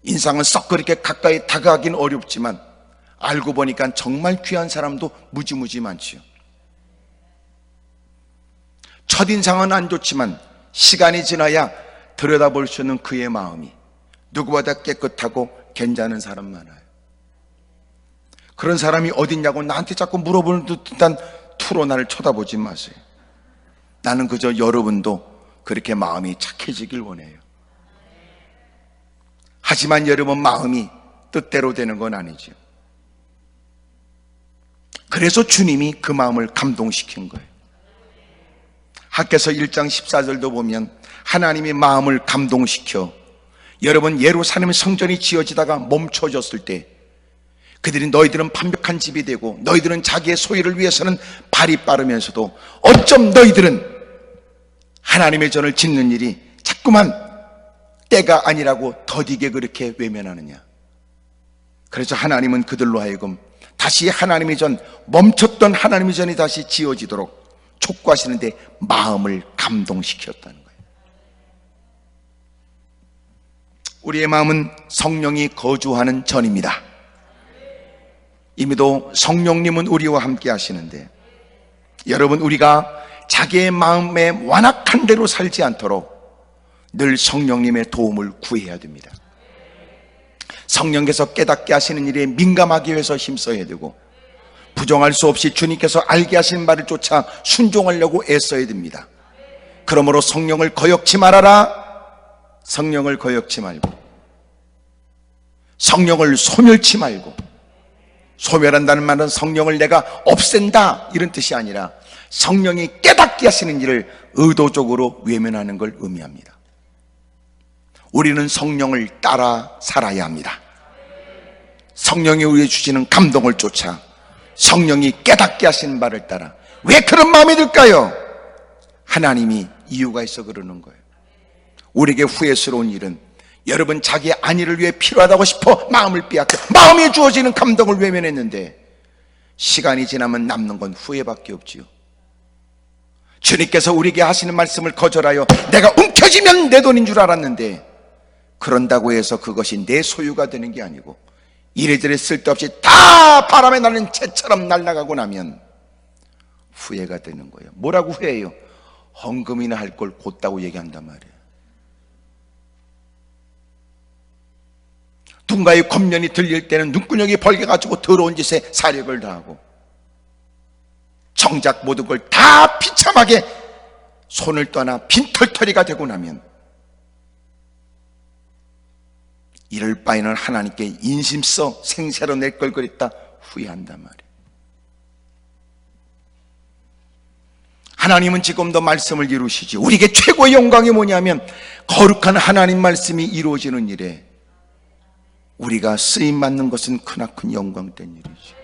인상은 썩 그렇게 가까이 다가가긴 어렵지만 알고 보니까 정말 귀한 사람도 무지무지 많지요. 첫인상은 안 좋지만 시간이 지나야 들여다볼 수 있는 그의 마음이 누구보다 깨끗하고 괜찮은 사람 많아요. 그런 사람이 어딨냐고 나한테 자꾸 물어보는 듯한 투로 나를 쳐다보지 마세요. 나는 그저 여러분도 그렇게 마음이 착해지길 원해요. 하지만 여러분 마음이 뜻대로 되는 건 아니죠. 그래서 주님이 그 마음을 감동시킨 거예요. 학개서 1장 14절도 보면 하나님이 마음을 감동시켜, 여러분 예루살렘 성전이 지어지다가 멈춰졌을 때 그들이 너희들은 완벽한 집이 되고 너희들은 자기의 소유를 위해서는 발이 빠르면서도 어쩜 너희들은 하나님의 전을 짓는 일이 자꾸만 때가 아니라고 더디게 그렇게 외면하느냐. 그래서 하나님은 그들로 하여금 다시 하나님의 전, 멈췄던 하나님의 전이 다시 지어지도록 촉구하시는데 마음을 감동시켰다는 거예요. 우리의 마음은 성령이 거주하는 전입니다. 이미도 성령님은 우리와 함께 하시는데, 여러분 우리가 자기의 마음에 완악한 대로 살지 않도록 늘 성령님의 도움을 구해야 됩니다. 성령께서 깨닫게 하시는 일에 민감하기 위해서 힘써야 되고, 부정할 수 없이 주님께서 알게 하신 말을 쫓아 순종하려고 애써야 됩니다. 그러므로 성령을 거역치 말아라. 성령을 거역치 말고, 성령을 소멸치 말고, 소멸한다는 말은 성령을 내가 없앤다 이런 뜻이 아니라 성령이 깨닫게 하시는 일을 의도적으로 외면하는 걸 의미합니다. 우리는 성령을 따라 살아야 합니다. 성령이 우리에게 주시는 감동을 쫓아 성령이 깨닫게 하시는 바를 따라. 왜 그런 마음이 들까요? 하나님이 이유가 있어 그러는 거예요. 우리에게 후회스러운 일은 여러분 자기의 안위를 위해 필요하다고 싶어 마음을 빼앗겨 마음에 주어지는 감동을 외면했는데 시간이 지나면 남는 건 후회밖에 없지요. 주님께서 우리에게 하시는 말씀을 거절하여 내가 움켜쥐면 내 돈인 줄 알았는데, 그런다고 해서 그것이 내 소유가 되는 게 아니고 이래저래 쓸데없이 다 바람에 나는 채처럼 날아가고 나면 후회가 되는 거예요. 뭐라고 후회해요? 헌금이나 할 걸 곧다고 얘기한단 말이에요. 누군가의 권면이 들릴 때는 눈구녕이 벌게가지고 더러운 짓에 사력을 다하고 정작 모든 걸 다 비참하게 손을 떠나 빈털터리가 되고 나면 이럴 바에는 하나님께 인심써 생사로 낼 걸 그랬다 후회한단 말이에요. 하나님은 지금도 말씀을 이루시지. 우리에게 최고의 영광이 뭐냐면 거룩한 하나님 말씀이 이루어지는 일에 우리가 쓰임받는 것은 크나큰 영광된 일이죠.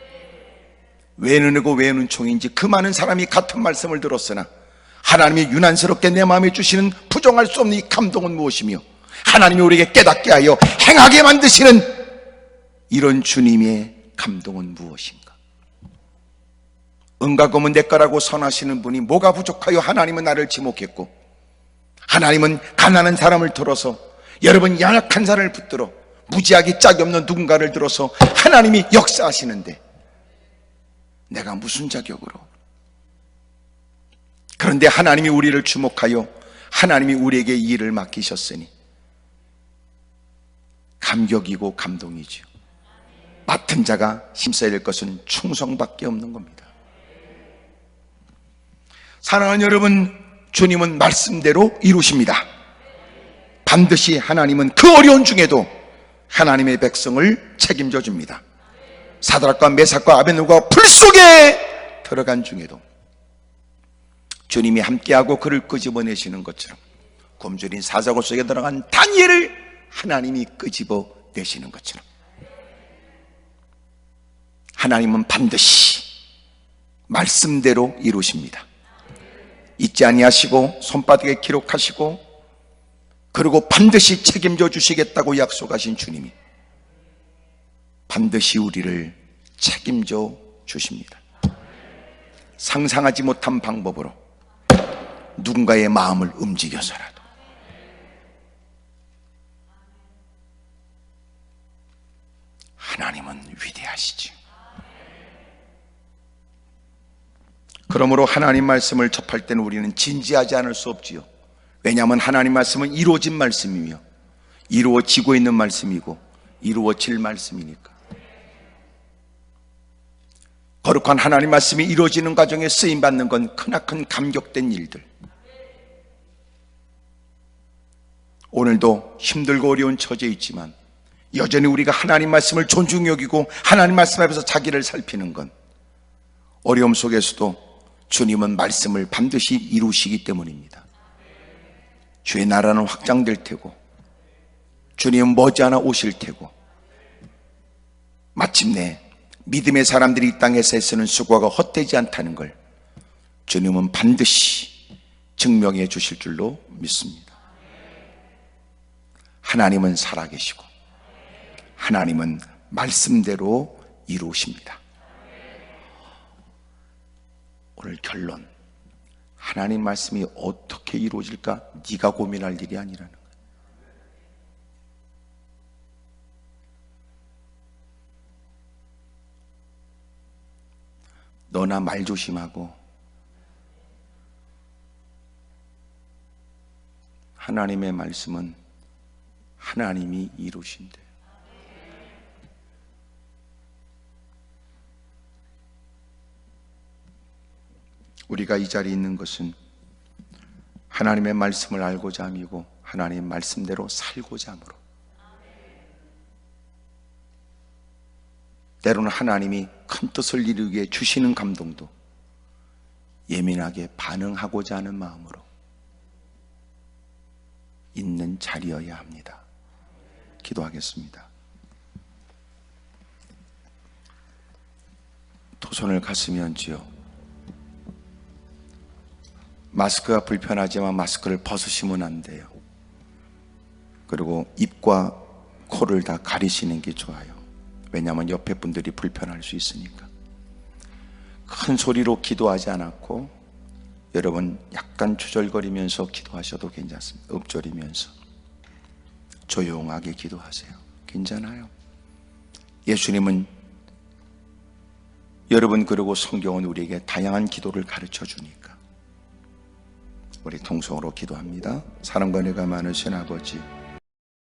왜 눈이고 왜 눈총인지 그 많은 사람이 같은 말씀을 들었으나 하나님이 유난스럽게 내 마음에 주시는 부정할 수 없는 이 감동은 무엇이며 하나님이 우리에게 깨닫게 하여 행하게 만드시는 이런 주님의 감동은 무엇인가? 은과 금은 내 거라고 선하시는 분이 뭐가 부족하여 하나님은 나를 지목했고 하나님은 가난한 사람을 들어서, 여러분 연약한 사람을 붙들어 무지하게 짝이 없는 누군가를 들어서 하나님이 역사하시는데 내가 무슨 자격으로? 그런데 하나님이 우리를 주목하여 하나님이 우리에게 이 일을 맡기셨으니 감격이고 감동이지요. 맡은 자가 힘써야 될 것은 충성밖에 없는 겁니다. 사랑하는 여러분, 주님은 말씀대로 이루십니다. 반드시 하나님은 그 어려운 중에도 하나님의 백성을 책임져 줍니다. 사드락과 메삭과 아벳느고가 불 속에 들어간 중에도 주님이 함께하고 그를 끄집어내시는 것처럼 곰줄인 사자굴 속에 들어간 다니엘을 하나님이 끄집어내시는 것처럼 하나님은 반드시 말씀대로 이루십니다. 잊지 아니하시고 손바닥에 기록하시고 그리고 반드시 책임져 주시겠다고 약속하신 주님이 반드시 우리를 책임져 주십니다. 상상하지 못한 방법으로 누군가의 마음을 움직여서라도 하나님은 위대하시지. 그러므로 하나님 말씀을 접할 때는 우리는 진지하지 않을 수 없지요. 왜냐하면 하나님 말씀은 이루어진 말씀이며 이루어지고 있는 말씀이고 이루어질 말씀이니까. 거룩한 하나님 말씀이 이루어지는 과정에 쓰임받는 건 크나큰 감격된 일들. 오늘도 힘들고 어려운 처지에 있지만 여전히 우리가 하나님 말씀을 존중히 여기고 하나님 말씀 앞에서 자기를 살피는 건 어려움 속에서도 주님은 말씀을 반드시 이루시기 때문입니다. 주의 나라는 확장될 테고 주님은 머지않아 오실 테고 마침내 믿음의 사람들이 이 땅에서 쓰는 수고가 헛되지 않다는 걸 주님은 반드시 증명해 주실 줄로 믿습니다. 하나님은 살아계시고 하나님은 말씀대로 이루십니다. 오늘 결론, 하나님 말씀이 어떻게 이루어질까 네가 고민할 일이 아니라는 거예요. 너나 말 조심하고 하나님의 말씀은 하나님이 이루신대. 우리가 이 자리에 있는 것은 하나님의 말씀을 알고자 함이고 하나님의 말씀대로 살고자 함으로, 때로는 하나님이 큰 뜻을 이루기 위해 주시는 감동도 예민하게 반응하고자 하는 마음으로 있는 자리여야 합니다. 기도하겠습니다. 두 손을 가슴에 얹지요. 마스크가 불편하지만 마스크를 벗으시면 안 돼요. 그리고 입과 코를 다 가리시는 게 좋아요. 왜냐하면 옆에 분들이 불편할 수 있으니까. 큰 소리로 기도하지 않았고 여러분 약간 주절거리면서 기도하셔도 괜찮습니다. 읊조리면서 조용하게 기도하세요. 괜찮아요. 예수님은 여러분 그리고 성경은 우리에게 다양한 기도를 가르쳐 주니까 우리 통성으로 기도합니다. 사랑과 은혜가 많으신 아버지,